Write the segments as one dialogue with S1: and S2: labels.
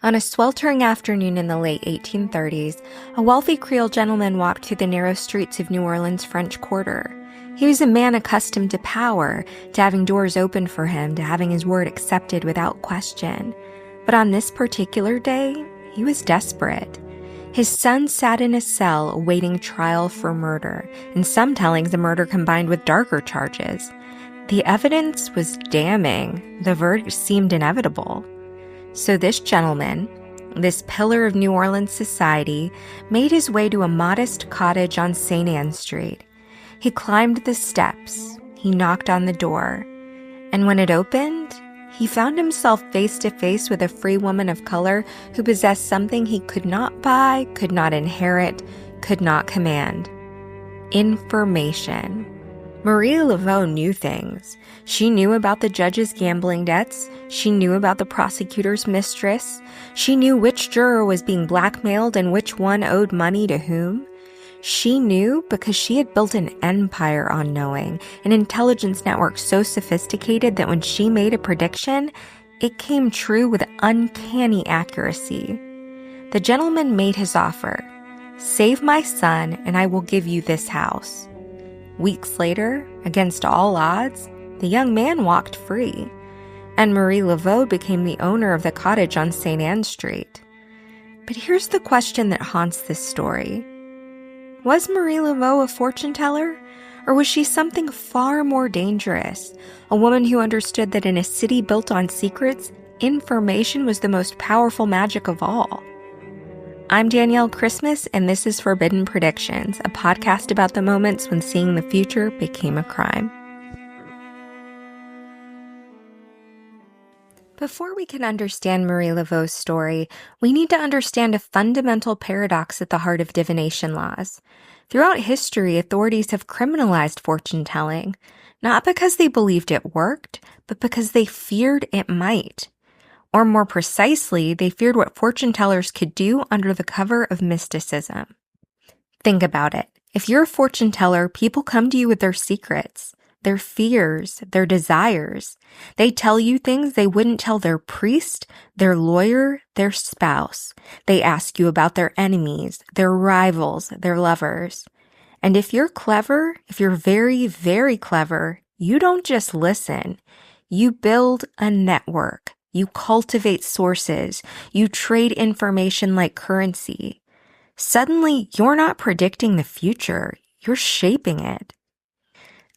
S1: On a sweltering afternoon in the late 1830s, a wealthy Creole gentleman walked through the narrow streets of New Orleans' French Quarter. He was a man accustomed to power, to having doors opened for him, to having his word accepted without question. But on this particular day, he was desperate. His son sat in a cell awaiting trial for murder, and some tellings a murder combined with darker charges. The evidence was damning. The verdict seemed inevitable. So this gentleman, this pillar of New Orleans society, made his way to a modest cottage on St. Anne Street. He climbed the steps, he knocked on the door, and when it opened, he found himself face to face with a free woman of color who possessed something he could not buy, could not inherit, could not command: information. Marie Laveau knew things. She knew about the judge's gambling debts. She knew about the prosecutor's mistress. She knew which juror was being blackmailed and which one owed money to whom. She knew because she had built an empire on knowing, an intelligence network so sophisticated that when she made a prediction, it came true with uncanny accuracy. The gentleman made his offer: "Save my son, and I will give you this house." Weeks later, against all odds, the young man walked free, and Marie Laveau became the owner of the cottage on St. Anne Street. But here's the question that haunts this story. Was Marie Laveau a fortune teller, or was she something far more dangerous, a woman who understood that in a city built on secrets, information was the most powerful magic of all? I'm Danielle Christmas, and this is Forbidden Predictions, a podcast about the moments when seeing the future became a crime. Before we can understand Marie Laveau's story, we need to understand a fundamental paradox at the heart of divination laws. Throughout history, authorities have criminalized fortune-telling, not because they believed it worked, but because they feared it might. Or more precisely, they feared what fortune tellers could do under the cover of mysticism. Think about it. If you're a fortune teller, people come to you with their secrets, their fears, their desires. They tell you things they wouldn't tell their priest, their lawyer, their spouse. They ask you about their enemies, their rivals, their lovers. And if you're clever, if you're very, very clever, you don't just listen. You build a network. You cultivate sources. You trade information like currency. Suddenly, you're not predicting the future. You're shaping it.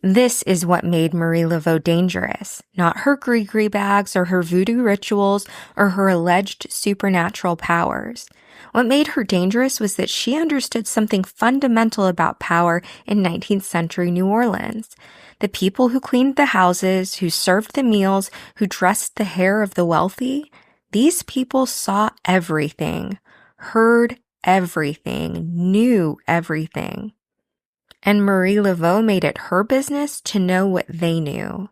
S1: This is what made Marie Laveau dangerous, not her gree-gree bags or her voodoo rituals or her alleged supernatural powers. What made her dangerous was that she understood something fundamental about power in 19th century New Orleans. The people who cleaned the houses, who served the meals, who dressed the hair of the wealthy, these people saw everything, heard everything, knew everything. And Marie Laveau made it her business to know what they knew.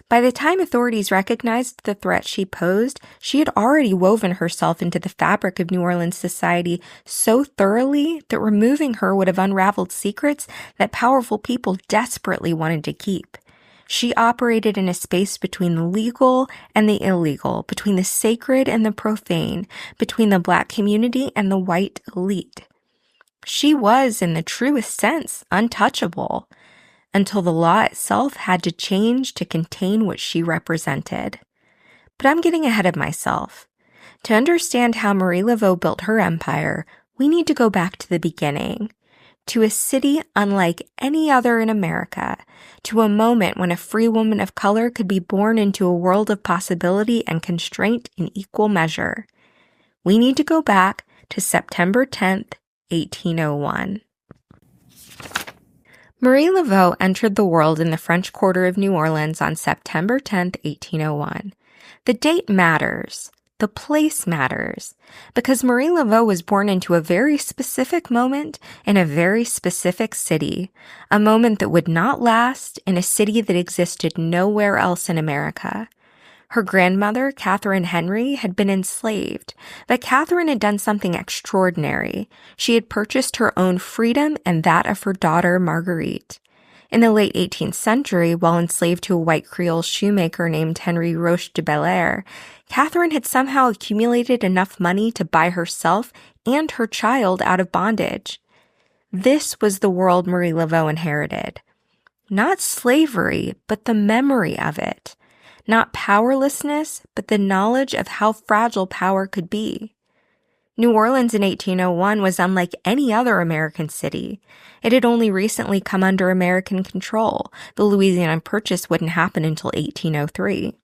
S1: By the time authorities recognized the threat she posed, she had already woven herself into the fabric of New Orleans society so thoroughly that removing her would have unraveled secrets that powerful people desperately wanted to keep. She operated in a space between the legal and the illegal, between the sacred and the profane, between the Black community and the white elite. She was, in the truest sense, untouchable, until the law itself had to change to contain what she represented. But I'm getting ahead of myself. To understand how Marie Laveau built her empire, we need to go back to the beginning, to a city unlike any other in America, to a moment when a free woman of color could be born into a world of possibility and constraint in equal measure. We need to go back to September 10th, 1801. Marie Laveau entered the world in the French Quarter of New Orleans on September 10, 1801. The date matters. The place matters. Because Marie Laveau was born into a very specific moment in a very specific city. A moment that would not last in a city that existed nowhere else in America. Her grandmother, Catherine Henry, had been enslaved, but Catherine had done something extraordinary. She had purchased her own freedom and that of her daughter, Marguerite. In the late 18th century, while enslaved to a white Creole shoemaker named Henry Roche de Belair, Catherine had somehow accumulated enough money to buy herself and her child out of bondage. This was the world Marie Laveau inherited. Not slavery, but the memory of it. Not powerlessness, but the knowledge of how fragile power could be. New Orleans in 1801 was unlike any other American city. It had only recently come under American control. The Louisiana Purchase wouldn't happen until 1803.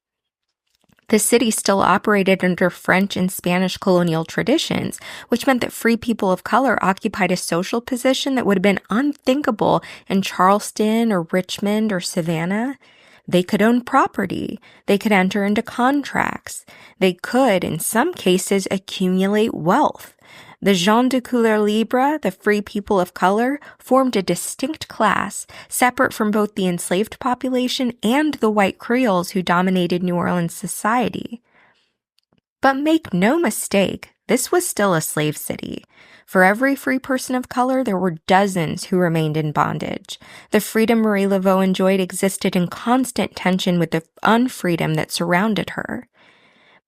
S1: The city still operated under French and Spanish colonial traditions, which meant that free people of color occupied a social position that would have been unthinkable in Charleston or Richmond or Savannah. They could own property. They could enter into contracts. They could, in some cases, accumulate wealth. The gens de couleur libre, the free people of color, formed a distinct class, separate from both the enslaved population and the white Creoles who dominated New Orleans society. But make no mistake, this was still a slave city. For every free person of color, there were dozens who remained in bondage. The freedom Marie Laveau enjoyed existed in constant tension with the unfreedom that surrounded her.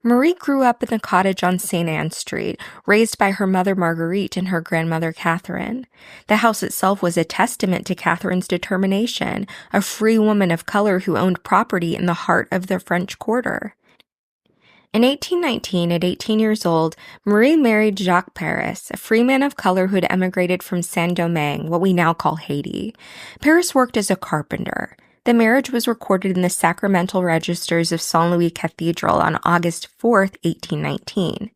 S1: Marie grew up in a cottage on St. Anne Street, raised by her mother Marguerite and her grandmother Catherine. The house itself was a testament to Catherine's determination, a free woman of color who owned property in the heart of the French Quarter. In 1819, at 18 years old, Marie married Jacques Paris, a free man of color who had emigrated from Saint-Domingue, what we now call Haiti. Paris worked as a carpenter. The marriage was recorded in the sacramental registers of Saint Louis Cathedral on August 4th, 1819.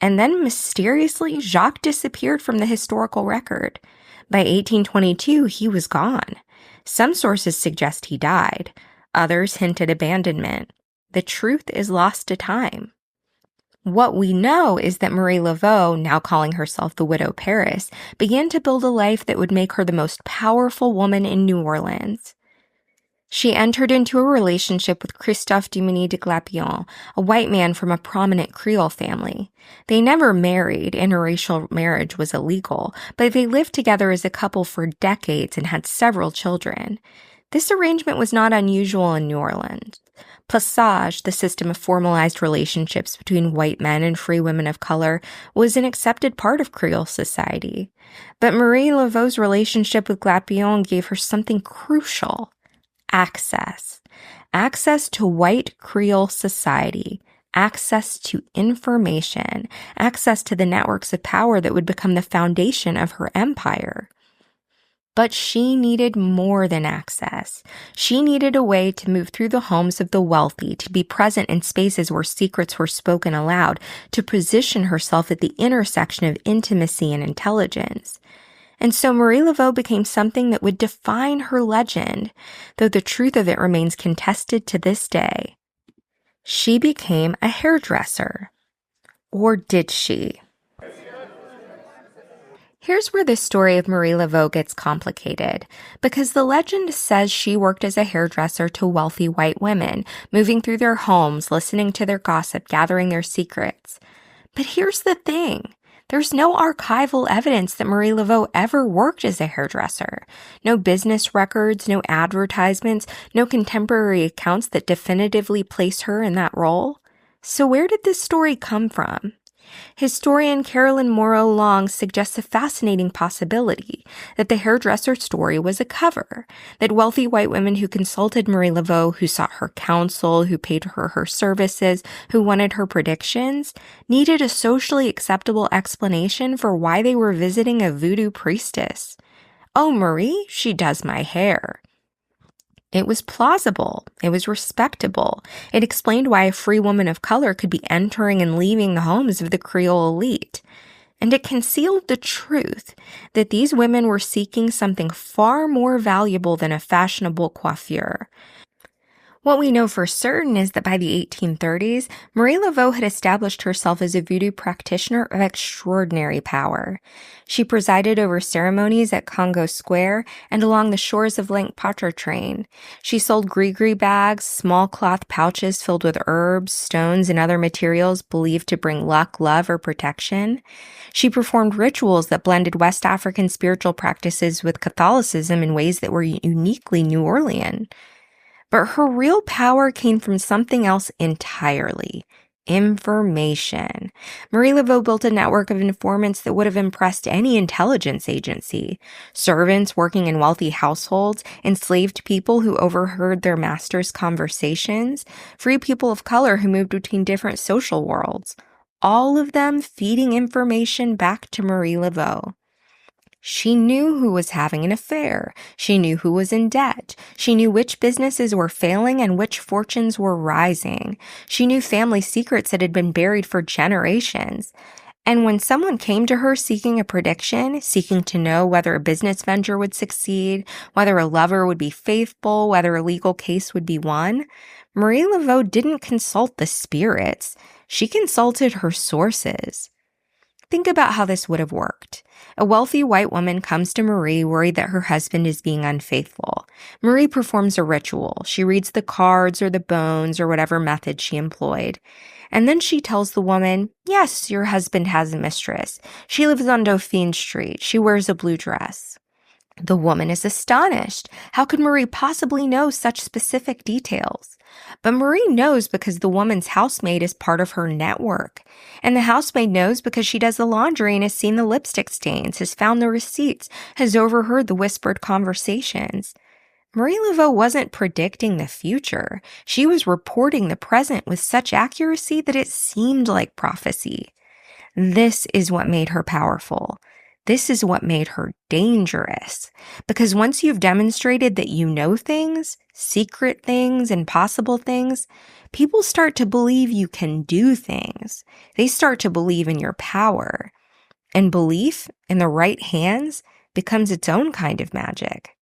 S1: And then mysteriously, Jacques disappeared from the historical record. By 1822, he was gone. Some sources suggest he died. Others hint at abandonment. The truth is lost to time. What we know is that Marie Laveau, now calling herself the Widow Paris, began to build a life that would make her the most powerful woman in New Orleans. She entered into a relationship with Christophe Duminy de Glapion, a white man from a prominent Creole family. They never married, interracial marriage was illegal, but they lived together as a couple for decades and had several children. This arrangement was not unusual in New Orleans. Passage, the system of formalized relationships between white men and free women of color, was an accepted part of Creole society. But Marie Laveau's relationship with Glapion gave her something crucial. Access. Access to white Creole society. Access to information. Access to the networks of power that would become the foundation of her empire. But she needed more than access. She needed a way to move through the homes of the wealthy, to be present in spaces where secrets were spoken aloud, to position herself at the intersection of intimacy and intelligence. And so Marie Laveau became something that would define her legend, though the truth of it remains contested to this day. She became a hairdresser. Or did she? Here's where the story of Marie Laveau gets complicated, because the legend says she worked as a hairdresser to wealthy white women, moving through their homes, listening to their gossip, gathering their secrets. But here's the thing. There's no archival evidence that Marie Laveau ever worked as a hairdresser. No business records, no advertisements, no contemporary accounts that definitively place her in that role. So where did this story come from? Historian Carolyn Morrow Long suggests a fascinating possibility that the hairdresser story was a cover, that wealthy white women who consulted Marie Laveau, who sought her counsel, who paid her her services, who wanted her predictions, needed a socially acceptable explanation for why they were visiting a voodoo priestess. Oh, Marie, she does my hair. It was plausible. It was respectable. It explained why a free woman of color could be entering and leaving the homes of the Creole elite. And it concealed the truth that these women were seeking something far more valuable than a fashionable coiffure. What we know for certain is that by the 1830s, Marie Laveau had established herself as a voodoo practitioner of extraordinary power. She presided over ceremonies at Congo Square and along the shores of Lake Pontchartrain. She sold gree-gree bags, small cloth pouches filled with herbs, stones, and other materials believed to bring luck, love, or protection. She performed rituals that blended West African spiritual practices with Catholicism in ways that were uniquely New Orleans. But her real power came from something else entirely: information. Marie Laveau built a network of informants that would have impressed any intelligence agency. Servants working in wealthy households, enslaved people who overheard their masters' conversations, free people of color who moved between different social worlds. All of them feeding information back to Marie Laveau. She knew who was having an affair. She knew who was in debt. She knew which businesses were failing and which fortunes were rising. She knew family secrets that had been buried for generations. And when someone came to her seeking a prediction, seeking to know whether a business venture would succeed, whether a lover would be faithful, whether a legal case would be won, Marie Laveau didn't consult the spirits. She consulted her sources. Think about how this would have worked. A wealthy white woman comes to Marie worried that her husband is being unfaithful. Marie performs a ritual. She reads the cards or the bones or whatever method she employed. And then she tells the woman, yes, your husband has a mistress. She lives on Dauphine Street. She wears a blue dress. The woman is astonished. How could Marie possibly know such specific details? But Marie knows because the woman's housemaid is part of her network. And the housemaid knows because she does the laundry and has seen the lipstick stains, has found the receipts, has overheard the whispered conversations. Marie Laveau wasn't predicting the future. She was reporting the present with such accuracy that it seemed like prophecy. This is what made her powerful. This is what made her dangerous. Because once you've demonstrated that you know things, secret things, impossible things, people start to believe you can do things. They start to believe in your power. And belief in the right hands becomes its own kind of magic.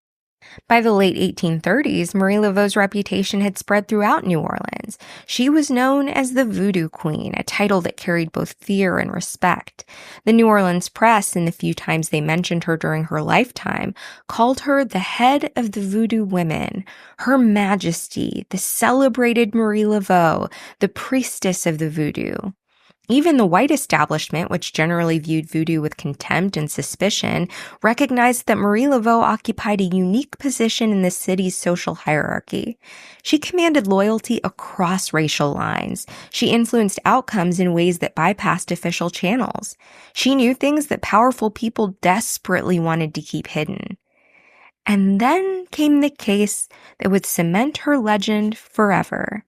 S1: By the late 1830s, Marie Laveau's reputation had spread throughout New Orleans. She was known as the Voodoo Queen, a title that carried both fear and respect. The New Orleans press, in the few times they mentioned her during her lifetime, called her the head of the Voodoo women, Her Majesty, the celebrated Marie Laveau, the priestess of the Voodoo. Even the white establishment, which generally viewed voodoo with contempt and suspicion, recognized that Marie Laveau occupied a unique position in the city's social hierarchy. She commanded loyalty across racial lines. She influenced outcomes in ways that bypassed official channels. She knew things that powerful people desperately wanted to keep hidden. And then came the case that would cement her legend forever.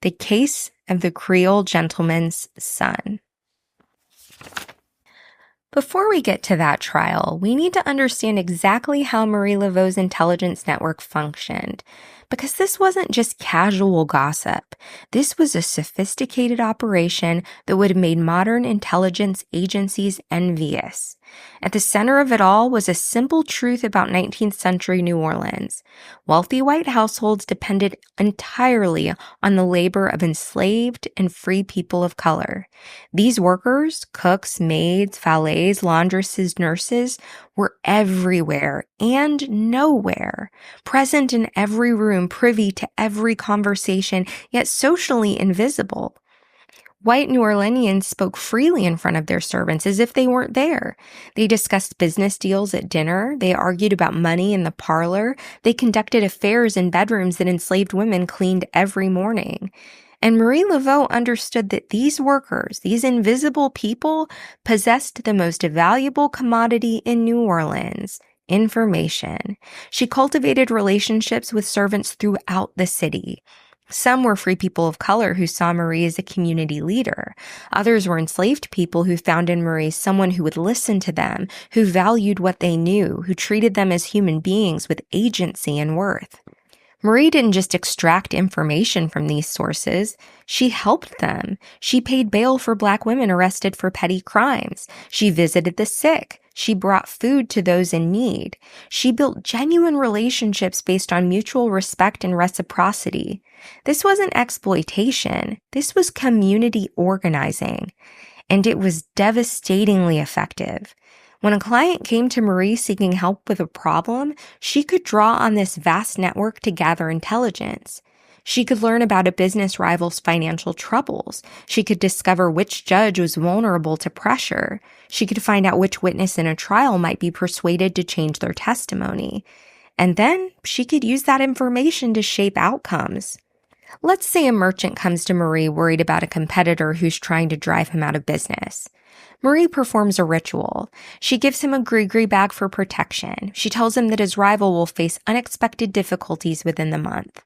S1: The case of the Creole gentleman's son. Before we get to that trial, we need to understand exactly how Marie Laveau's intelligence network functioned, because this wasn't just casual gossip. This was a sophisticated operation that would have made modern intelligence agencies envious. At the center of it all was a simple truth about 19th century New Orleans. Wealthy white households depended entirely on the labor of enslaved and free people of color. These workers, cooks, maids, valets, laundresses, nurses, were everywhere and nowhere, present in every room, privy to every conversation, yet socially invisible. White New Orleanians spoke freely in front of their servants as if they weren't there. They discussed business deals at dinner. They argued about money in the parlor. They conducted affairs in bedrooms that enslaved women cleaned every morning. And Marie Laveau understood that these workers, these invisible people, possessed the most valuable commodity in New Orleans: information. She cultivated relationships with servants throughout the city. Some were free people of color who saw Marie as a community leader. Others were enslaved people who found in Marie someone who would listen to them, who valued what they knew, who treated them as human beings with agency and worth. Marie didn't just extract information from these sources, she helped them. She paid bail for Black women arrested for petty crimes. She visited the sick. She brought food to those in need. She built genuine relationships based on mutual respect and reciprocity. This wasn't exploitation. This was community organizing. And it was devastatingly effective. When a client came to Marie seeking help with a problem, she could draw on this vast network to gather intelligence. She could learn about a business rival's financial troubles. She could discover which judge was vulnerable to pressure. She could find out which witness in a trial might be persuaded to change their testimony. And then she could use that information to shape outcomes. Let's say a merchant comes to Marie worried about a competitor who's trying to drive him out of business. Marie performs a ritual. She gives him a gree-gree bag for protection. She tells him that his rival will face unexpected difficulties within the month.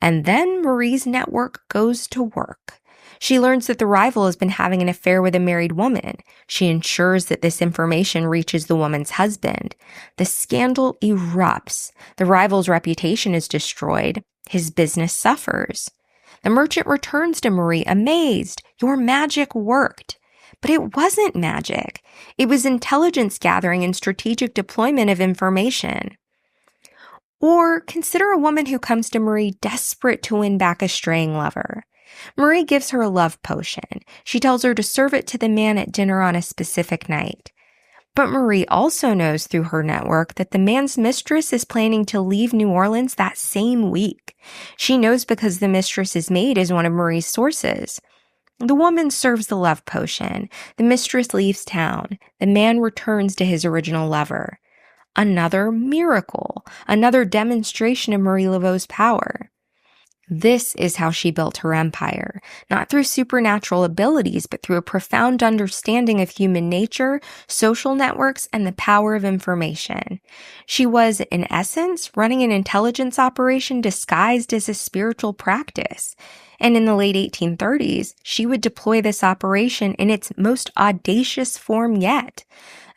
S1: And then Marie's network goes to work. She learns that the rival has been having an affair with a married woman. She ensures that this information reaches the woman's husband. The scandal erupts. The rival's reputation is destroyed. His business suffers. The merchant returns to Marie amazed. Your magic worked. But it wasn't magic. It was intelligence gathering and strategic deployment of information. Or consider a woman who comes to Marie desperate to win back a straying lover. Marie gives her a love potion. She tells her to serve it to the man at dinner on a specific night. But Marie also knows through her network that the man's mistress is planning to leave New Orleans that same week. She knows because the mistress's maid is one of Marie's sources. The woman serves the love potion. The mistress leaves town. The man returns to his original lover. Another miracle, another demonstration of Marie Laveau's power. This is how she built her empire, not through supernatural abilities, but through a profound understanding of human nature, social networks, and the power of information. She was, in essence, running an intelligence operation disguised as a spiritual practice. And in the late 1830s, she would deploy this operation in its most audacious form yet.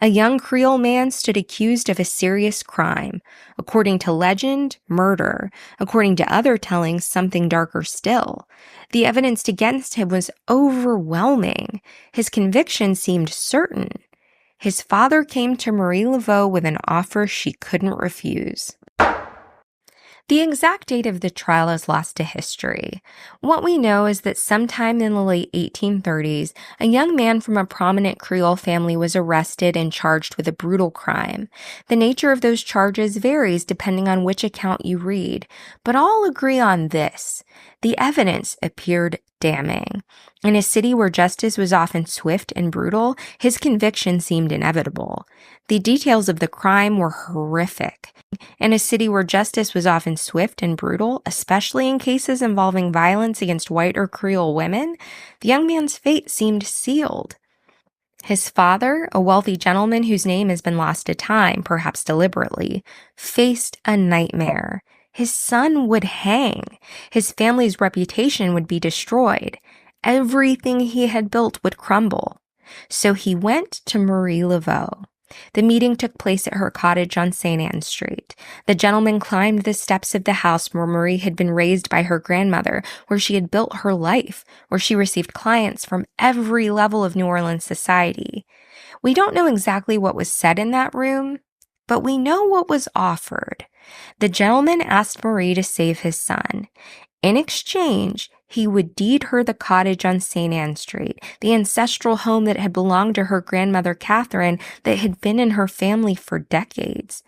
S1: A young Creole man stood accused of a serious crime. According to legend, murder. According to other tellings, something darker still. The evidence against him was overwhelming. His conviction seemed certain. His father came to Marie Laveau with an offer she couldn't refuse. The exact date of the trial is lost to history. What we know is that sometime in the late 1830s, a young man from a prominent Creole family was arrested and charged with a brutal crime. The nature of those charges varies depending on which account you read, but all agree on this. The evidence appeared damning. In a city where justice was often swift and brutal, his conviction seemed inevitable. The details of the crime were horrific. In a city where justice was often swift and brutal, especially in cases involving violence against white or Creole women, the young man's fate seemed sealed. His father, a wealthy gentleman whose name has been lost to time, perhaps deliberately, faced a nightmare. His son would hang. His family's reputation would be destroyed. Everything he had built would crumble. So he went to Marie Laveau. The meeting took place at her cottage on St. Anne Street. The gentleman climbed the steps of the house where Marie had been raised by her grandmother, where she had built her life, where she received clients from every level of New Orleans society. We don't know exactly what was said in that room, but we know what was offered. The gentleman asked Marie to save his son. In exchange, he would deed her the cottage on St. Anne Street, the ancestral home that had belonged to her grandmother Catherine, that had been in her family for decades.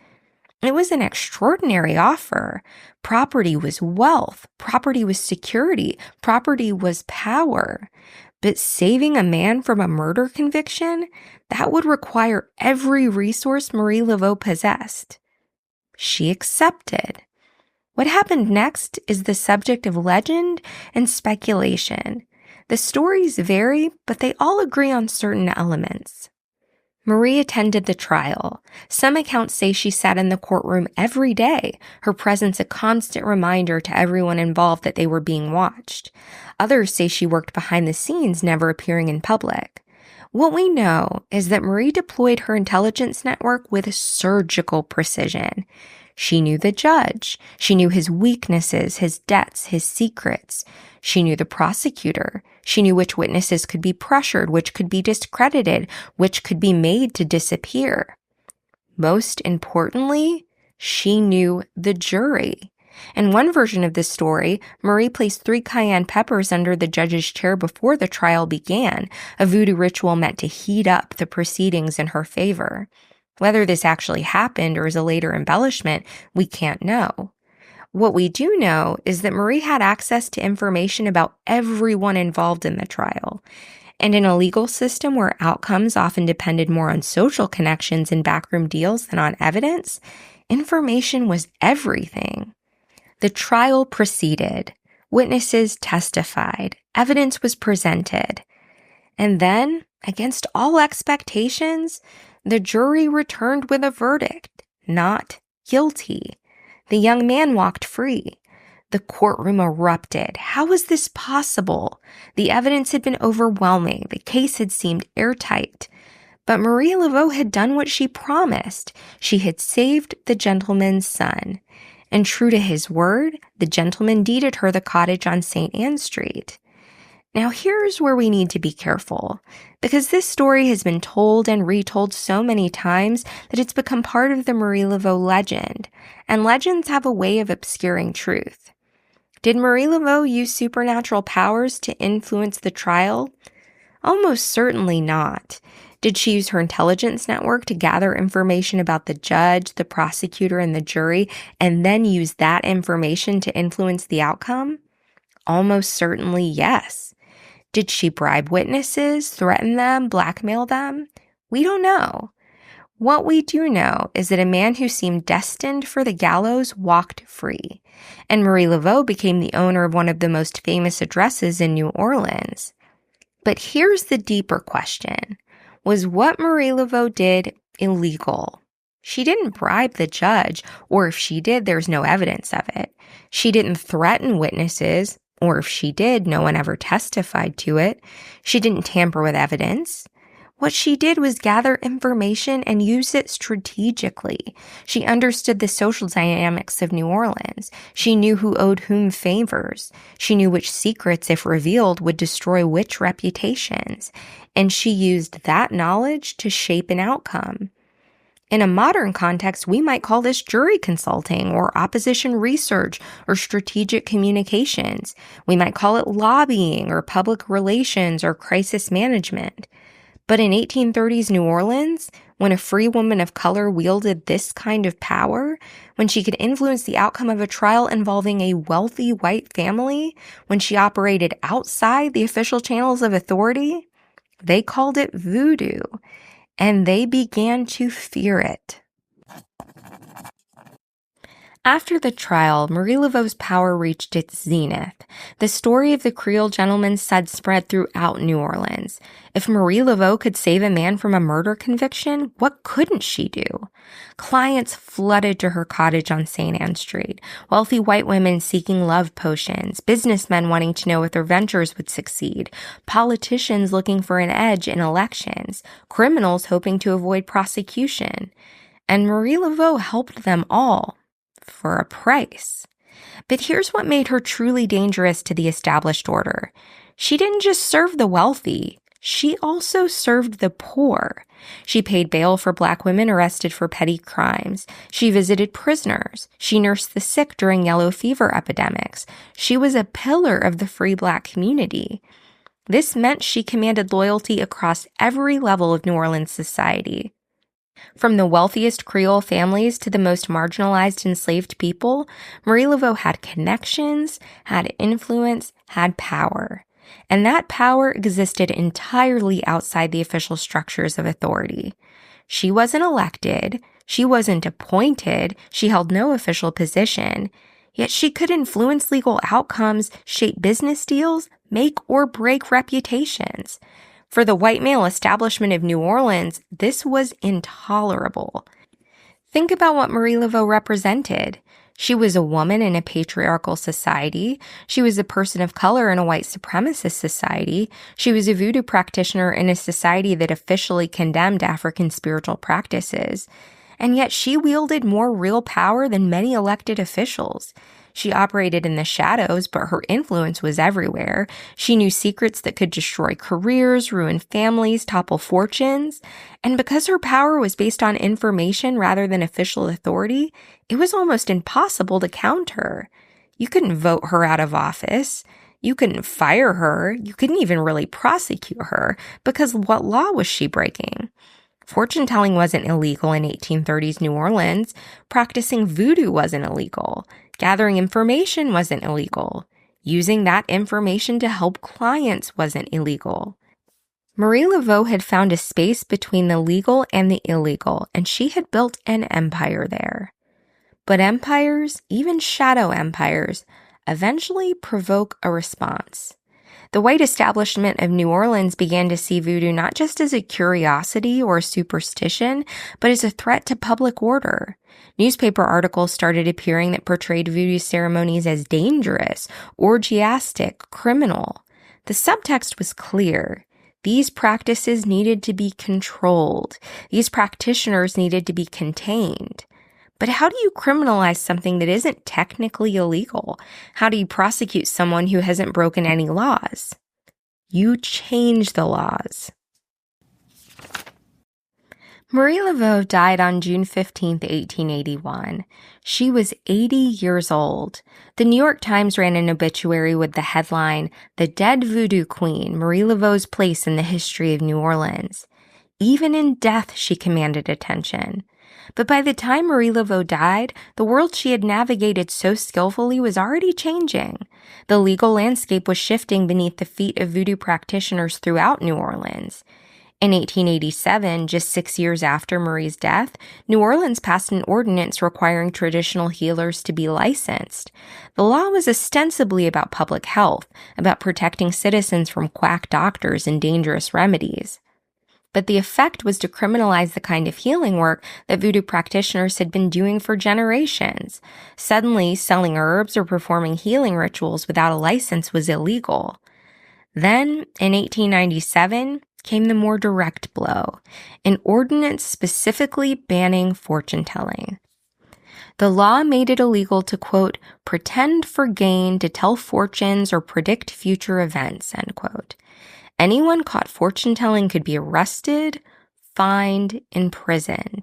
S1: It was an extraordinary offer. Property was wealth. Property was security. Property was power. But saving a man from a murder conviction, that would require every resource Marie Laveau possessed. She accepted. What happened next is the subject of legend and speculation. The stories vary, but they all agree on certain elements. Marie attended the trial. Some accounts say she sat in the courtroom every day, her presence a constant reminder to everyone involved that they were being watched. Others say she worked behind the scenes, never appearing in public. What we know is that Marie deployed her intelligence network with surgical precision. She knew the judge. She knew his weaknesses, his debts, his secrets. She knew the prosecutor. She knew which witnesses could be pressured, which could be discredited, which could be made to disappear. Most importantly, she knew the jury. In one version of this story, Marie placed 3 cayenne peppers under the judge's chair before the trial began, a voodoo ritual meant to heat up the proceedings in her favor. Whether this actually happened or is a later embellishment, we can't know. What we do know is that Marie had access to information about everyone involved in the trial. And in a legal system where outcomes often depended more on social connections and backroom deals than on evidence, information was everything. The trial proceeded. Witnesses testified. Evidence was presented. And then, against all expectations, the jury returned with a verdict, not guilty. The young man walked free. The courtroom erupted. How was this possible? The evidence had been overwhelming. The case had seemed airtight. But Marie Laveau had done what she promised. She had saved the gentleman's son. And true to his word, the gentleman deeded her the cottage on St. Anne Street. Now here's where we need to be careful, because this story has been told and retold so many times that it's become part of the Marie Laveau legend, and legends have a way of obscuring truth. Did Marie Laveau use supernatural powers to influence the trial? Almost certainly not. Did she use her intelligence network to gather information about the judge, the prosecutor, and the jury, and then use that information to influence the outcome? Almost certainly yes. Did she bribe witnesses, threaten them, blackmail them? We don't know. What we do know is that a man who seemed destined for the gallows walked free, and Marie Laveau became the owner of one of the most famous addresses in New Orleans. But here's the deeper question. Was what Marie Laveau did illegal? She didn't bribe the judge, or if she did, there's no evidence of it. She didn't threaten witnesses, or if she did, no one ever testified to it. She didn't tamper with evidence. What she did was gather information and use it strategically. She understood the social dynamics of New Orleans. She knew who owed whom favors. She knew which secrets, if revealed, would destroy which reputations. And she used that knowledge to shape an outcome. In a modern context, we might call this jury consulting or opposition research or strategic communications. We might call it lobbying or public relations or crisis management. But in 1830s New Orleans, when a free woman of color wielded this kind of power, when she could influence the outcome of a trial involving a wealthy white family, when she operated outside the official channels of authority, they called it voodoo, and they began to fear it. After the trial, Marie Laveau's power reached its zenith. The story of the Creole gentleman's son spread throughout New Orleans. If Marie Laveau could save a man from a murder conviction, what couldn't she do? Clients flooded to her cottage on St. Anne Street, wealthy white women seeking love potions, businessmen wanting to know if their ventures would succeed, politicians looking for an edge in elections, criminals hoping to avoid prosecution. And Marie Laveau helped them all. For a price. But here's what made her truly dangerous to the established order. She didn't just serve the wealthy, she also served the poor. She paid bail for Black women arrested for petty crimes. She visited prisoners. She nursed the sick during yellow fever epidemics. She was a pillar of the free Black community. This meant she commanded loyalty across every level of New Orleans society. From the wealthiest Creole families to the most marginalized enslaved people, Marie Laveau had connections, had influence, had power. And that power existed entirely outside the official structures of authority. She wasn't elected, she wasn't appointed, she held no official position, yet she could influence legal outcomes, shape business deals, make or break reputations. For the white male establishment of New Orleans, this was intolerable. Think about what Marie Laveau represented. She was a woman in a patriarchal society. She was a person of color in a white supremacist society. She was a voodoo practitioner in a society that officially condemned African spiritual practices. and yet she wielded more real power than many elected officials. She operated in the shadows, but her influence was everywhere. She knew secrets that could destroy careers, ruin families, topple fortunes. And because her power was based on information rather than official authority, it was almost impossible to counter. You couldn't vote her out of office. You couldn't fire her. You couldn't even really prosecute her, because what law was she breaking? Fortune-telling wasn't illegal in 1830s New Orleans. Practicing voodoo wasn't illegal. Gathering information wasn't illegal. Using that information to help clients wasn't illegal. Marie Laveau had found a space between the legal and the illegal, and she had built an empire there. But empires, even shadow empires, eventually provoke a response. The white establishment of New Orleans began to see voodoo not just as a curiosity or a superstition, but as a threat to public order. Newspaper articles started appearing that portrayed voodoo ceremonies as dangerous, orgiastic, criminal. The subtext was clear. These practices needed to be controlled. These practitioners needed to be contained. But how do you criminalize something that isn't technically illegal? How do you prosecute someone who hasn't broken any laws? You change the laws. Marie Laveau died on June 15, 1881. She was 80 years old. The New York Times ran an obituary with the headline, "The Dead Voodoo Queen, Marie Laveau's Place in the History of New Orleans." Even in death, she commanded attention. But by the time Marie Laveau died, the world she had navigated so skillfully was already changing. The legal landscape was shifting beneath the feet of voodoo practitioners throughout New Orleans. In 1887, just 6 years after Marie's death, New Orleans passed an ordinance requiring traditional healers to be licensed. The law was ostensibly about public health, about protecting citizens from quack doctors and dangerous remedies. But the effect was to criminalize the kind of healing work that voodoo practitioners had been doing for generations. Suddenly, selling herbs or performing healing rituals without a license was illegal. Then, in 1897, came the more direct blow, an ordinance specifically banning fortune-telling. The law made it illegal to, quote, pretend for gain to tell fortunes or predict future events, end quote. Anyone caught fortune-telling could be arrested, fined, imprisoned.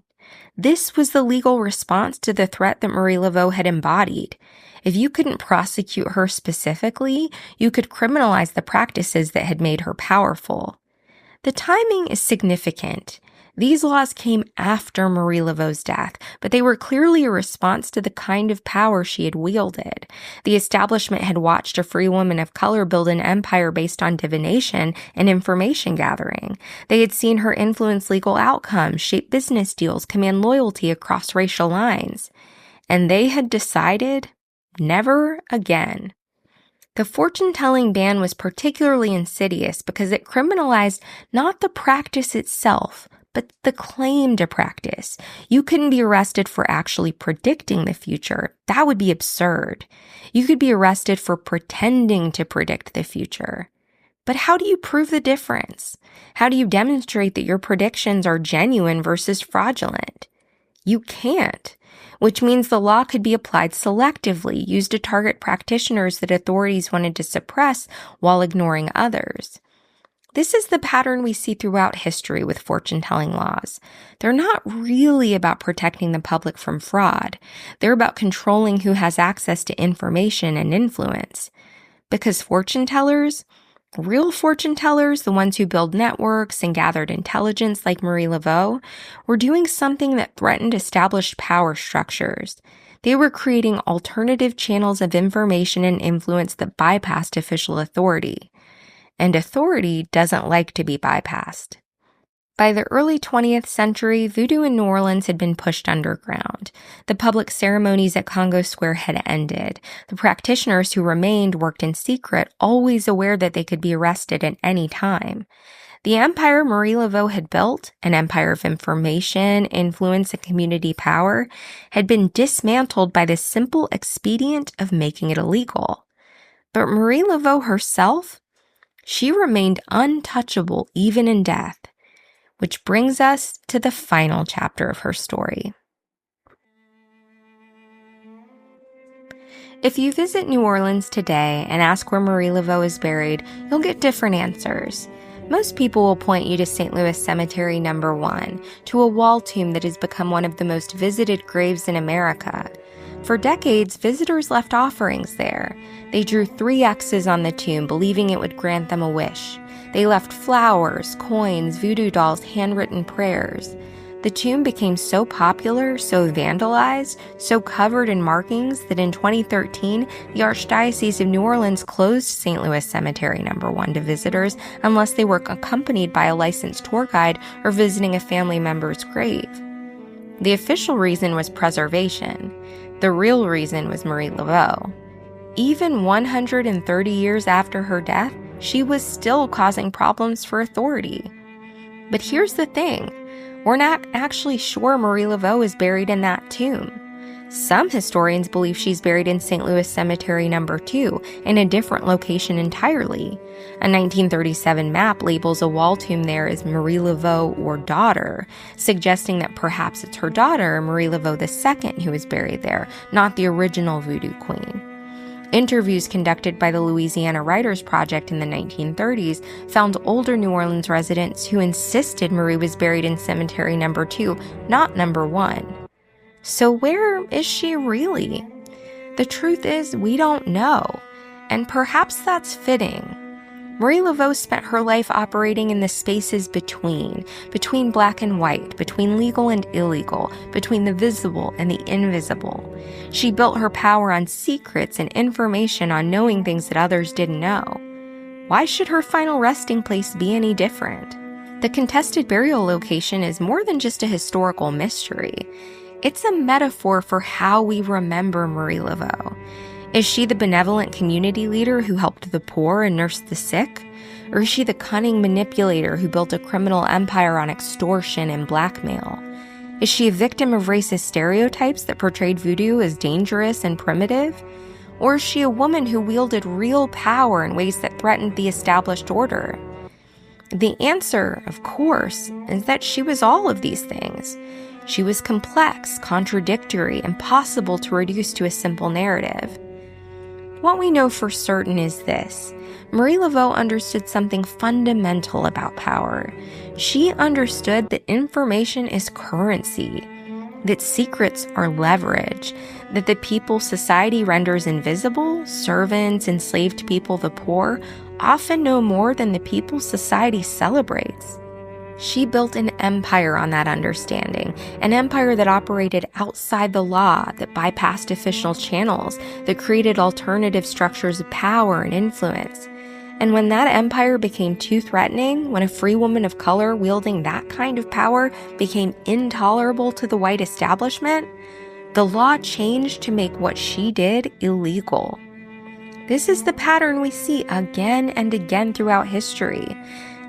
S1: This was the legal response to the threat that Marie Laveau had embodied. If you couldn't prosecute her specifically, you could criminalize the practices that had made her powerful. The timing is significant. These laws came after Marie Laveau's death, but they were clearly a response to the kind of power she had wielded. The establishment had watched a free woman of color build an empire based on divination and information gathering. They had seen her influence legal outcomes, shape business deals, command loyalty across racial lines. And they had decided, never again. The fortune-telling ban was particularly insidious because it criminalized not the practice itself, but the claim to practice. You couldn't be arrested for actually predicting the future. That would be absurd. You could be arrested for pretending to predict the future. But how do you prove the difference? How do you demonstrate that your predictions are genuine versus fraudulent? You can't, which means the law could be applied selectively, used to target practitioners that authorities wanted to suppress while ignoring others. This is the pattern we see throughout history with fortune-telling laws. They're not really about protecting the public from fraud. They're about controlling who has access to information and influence. Because fortune-tellers, real fortune-tellers, the ones who build networks and gathered intelligence like Marie Laveau, were doing something that threatened established power structures. They were creating alternative channels of information and influence that bypassed official authority. And authority doesn't like to be bypassed. By the early 20th century, voodoo in New Orleans had been pushed underground. The public ceremonies at Congo Square had ended. The practitioners who remained worked in secret, always aware that they could be arrested at any time. The empire Marie Laveau had built, an empire of information, influence, and community power, had been dismantled by the simple expedient of making it illegal. But Marie Laveau herself, she remained untouchable even in death, which brings us to the final chapter of her story. If you visit New Orleans today and ask where Marie Laveau is buried, you'll get different answers. Most people will point you to St. Louis Cemetery No. 1, to a wall tomb that has become one of the most visited graves in America. For decades, visitors left offerings there. They drew 3 X's on the tomb, believing it would grant them a wish. They left flowers, coins, voodoo dolls, handwritten prayers. The tomb became so popular, so vandalized, so covered in markings that in 2013, the Archdiocese of New Orleans closed St. Louis Cemetery No. 1 to visitors unless they were accompanied by a licensed tour guide or visiting a family member's grave. The official reason was preservation. The real reason was Marie Laveau. Even 130 years after her death, she was still causing problems for authority. But here's the thing. We're not actually sure Marie Laveau is buried in that tomb. Some historians believe she's buried in St. Louis Cemetery No. 2, in a different location entirely. A 1937 map labels a wall tomb there as Marie Laveau or daughter, suggesting that perhaps it's her daughter, Marie Laveau II, who is buried there, not the original Voodoo Queen. Interviews conducted by the Louisiana Writers Project in the 1930s found older New Orleans residents who insisted Marie was buried in Cemetery No. 2, not No. 1. So where is she really? The truth is, we don't know, and perhaps that's fitting. Marie Laveau spent her life operating in the spaces between black and white, between legal and illegal, between the visible and the invisible. She built her power on secrets and information on knowing things that others didn't know. Why should her final resting place be any different? The contested burial location is more than just a historical mystery. It's a metaphor for how we remember Marie Laveau. Is she the benevolent community leader who helped the poor and nursed the sick? Or is she the cunning manipulator who built a criminal empire on extortion and blackmail? Is she a victim of racist stereotypes that portrayed voodoo as dangerous and primitive? Or is she a woman who wielded real power in ways that threatened the established order? The answer, of course, is that she was all of these things. She was complex, contradictory, impossible to reduce to a simple narrative. What we know for certain is this. Marie Laveau understood something fundamental about power. She understood that information is currency, that secrets are leverage, that the people society renders invisible, servants, enslaved people, the poor, often know more than the people society celebrates. She built an empire on that understanding, an empire that operated outside the law, that bypassed official channels, that created alternative structures of power and influence. And when that empire became too threatening, when a free woman of color wielding that kind of power became intolerable to the white establishment, the law changed to make what she did illegal. This is the pattern we see again and again throughout history.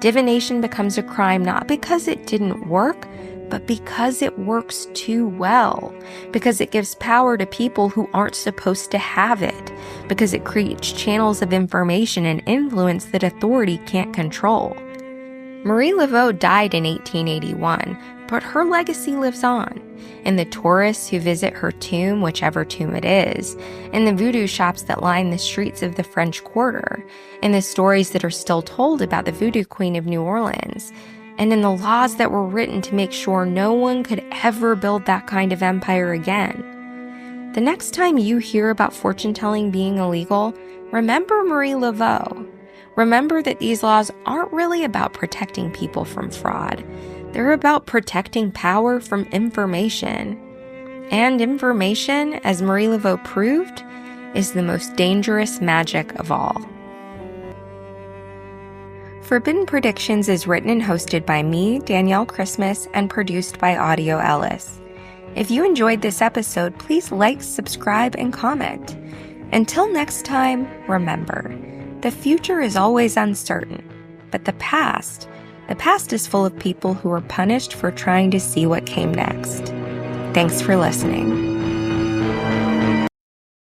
S1: Divination becomes a crime not because it didn't work, but because it works too well, because it gives power to people who aren't supposed to have it, because it creates channels of information and influence that authority can't control. Marie Laveau died in 1881, but her legacy lives on. In the tourists who visit her tomb, whichever tomb it is, in the voodoo shops that line the streets of the French Quarter, in the stories that are still told about the Voodoo Queen of New Orleans, and in the laws that were written to make sure no one could ever build that kind of empire again. The next time you hear about fortune-telling being illegal, remember Marie Laveau. Remember that these laws aren't really about protecting people from fraud. They're about protecting power from information. And information, as Marie Laveau proved, is the most dangerous magic of all. Forbidden Predictions is written and hosted by me, Danielle Christmas, and produced by Audio Ellis. If you enjoyed this episode, please like, subscribe, and comment. Until next time, remember, the future is always uncertain, but the past is full of people who were punished for trying to see what came next. Thanks for listening.